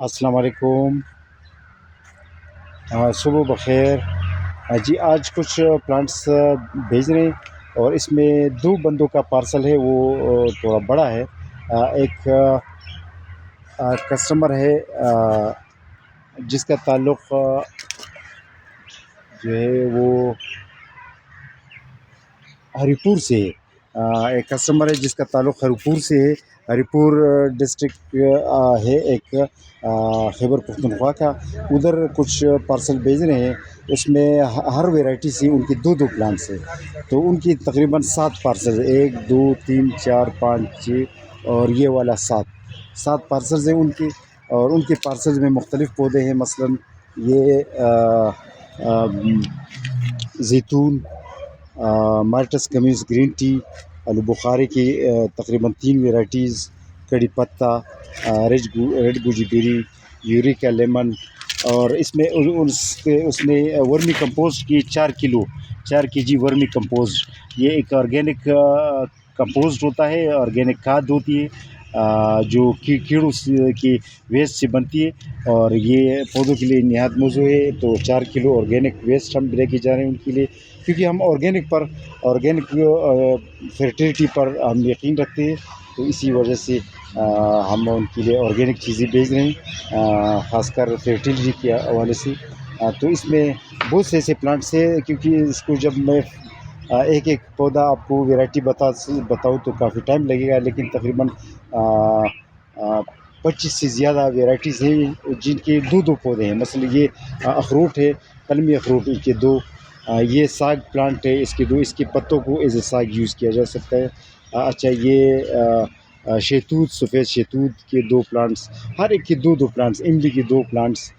السلام علیکم۔ صبح بخیر۔ جی آج کچھ پلانٹس بھیج رہے ہیں اور اس میں دو بندوں کا پارسل ہے، وہ تھوڑا بڑا ہے۔ ایک کسٹمر ہے جس کا تعلق جو ہے وہ ہری پور سے ہے۔ ایک کسٹمر ہے جس کا تعلق ہری پور سے ہے۔ ہری پور ڈسٹرکٹ ہے ایک خیبر پختونخوا کا۔ ادھر کچھ پارسل بھیج رہے ہیں، اس میں ہر ویرائٹی سے ان کی دو دو پلانٹس ہیں، تو ان کی تقریباً 7 پارسل، 1 2 3 4 5 6 اور یہ والا 7 پارسلز ہیں ان کی۔ اور ان کے پارسلز میں مختلف پودے ہیں، مثلاً یہ زیتون، مالٹس کمیز گرین ٹی، آلو بخارے کی تقریباً 3 ویرائٹیز، کڑی پتہ، ریڈ گوجی بیری، یوریکا لیمن، اور اس میں اس نے ورمی کمپوسٹ کی 4 کے جی ورمی کمپوسٹ۔ یہ ایک آرگینک کمپوسٹ ہوتا ہے، آرگینک کھاد ہوتی ہے جو کیڑوں کی ویسٹ سے بنتی ہے، اور یہ پودوں کے لیے نہایت موزوں ہے۔ تو 4 کلو آرگینک ویسٹ ہم لے کے جا رہے ہیں ان کے لیے، کیونکہ ہم آرگینک فرٹیلیٹی پر ہم یقین رکھتے ہیں، تو اسی وجہ سے ہم ان کے لیے آرگینک چیزیں بھیج رہے ہیں، خاص کر فرٹیلیٹی کے حوالے سے۔ تو اس میں بہت سے ایسے پلانٹس ہیں، کیونکہ اس کو جب میں ایک ایک پودا آپ کو ویرائٹی بتاؤں تو کافی ٹائم لگے گا، لیکن تقریباً 25 سے زیادہ ویرائٹیز ہیں جن کے دو دو پودے ہیں۔ مثلا یہ اخروٹ ہے، قلمی اخروٹ، ان کے 2۔ یہ ساگ پلانٹ ہے، اس کے پتوں کو ایز اے ساگ یوز کیا جا سکتا ہے۔ اچھا، یہ شہتوت، سفید شہتوت کے 2 پلانٹس، ہر ایک کے 2 پلانٹس، املی کے 2 پلانٹس،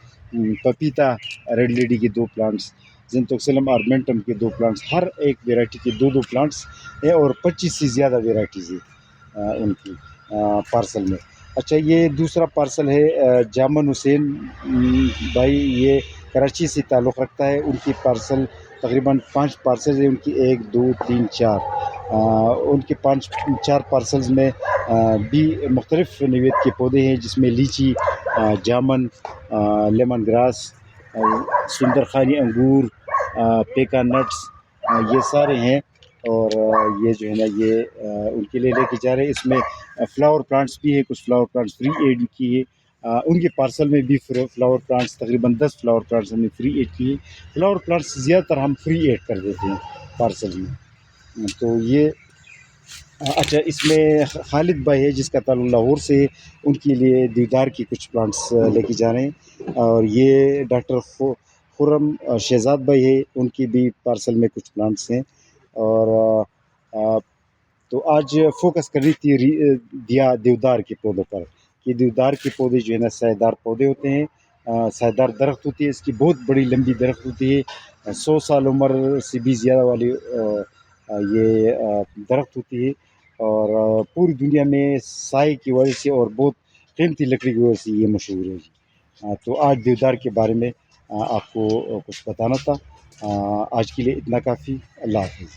پپیتا ریڈ لیڈی کے 2 پلانٹس، زنتوکسلم آرمنٹم کے 2 پلانٹس، ہر ایک ویرائٹی کے 2 پلانٹس ہیں، اور 25 سے زیادہ ویرائٹیز ہیں ان کی پارسل میں۔ اچھا، یہ دوسرا پارسل ہے جامن حسین بھائی، یہ کراچی سے تعلق رکھتا ہے۔ ان کی پارسل تقریباً 5 پارسل ہیں ان کی، 1 2 3 4۔ ان کے 4 پارسلز میں بھی مختلف نوعیت کے پودے ہیں، جس میں لیچی، جامن، لیمن گراس، سندر خانی انگور، پیکا نٹس، یہ سارے ہیں۔ اور یہ جو ہے نا، یہ ان کے لیے لے کے جا رہے ہیں۔ اس میں فلاور پلانٹس بھی ہے، کچھ فلاور پلانٹس فری ایڈ کی ہے۔ ان کے پارسل میں بھی فلاور پلانٹس تقریباً 10 فلاور پلانٹس ہم نے فری ایڈ کیے۔ فلاور پلانٹس زیادہ تر ہم فری ایڈ کر دیتے ہیں پارسل میں۔ تو یہ اچھا، اس میں خالد بھائی ہے جس کا تعلق لاہور سے ہے، ان کے لیے دیودار کی کچھ پلانٹس لے کے جا رہے ہیں۔ اور یہ ڈاکٹر خرم شہزاد بھائی ہے، ان کی بھی پارسل میں کچھ پلانٹس ہیں۔ اور تو آج فوکس کر رہی تھی دیودار کے پودوں پر، کہ دیودار کے پودے جو ہے نا سایہ دار پودے ہوتے ہیں، سایہ دار درخت ہوتی ہے، اس کی بہت بڑی لمبی درخت ہوتی ہے، 100 سال عمر سے بھی زیادہ والی یہ درخت ہوتی ہے، اور پوری دنیا میں سائے کی وجہ سے اور بہت قیمتی لکڑی کی وجہ سے یہ مشہور ہے۔ تو آج دیودار کے بارے میں آپ کو کچھ بتانا تھا۔ آج کے لیے اتنا کافی۔ اللہ حافظ۔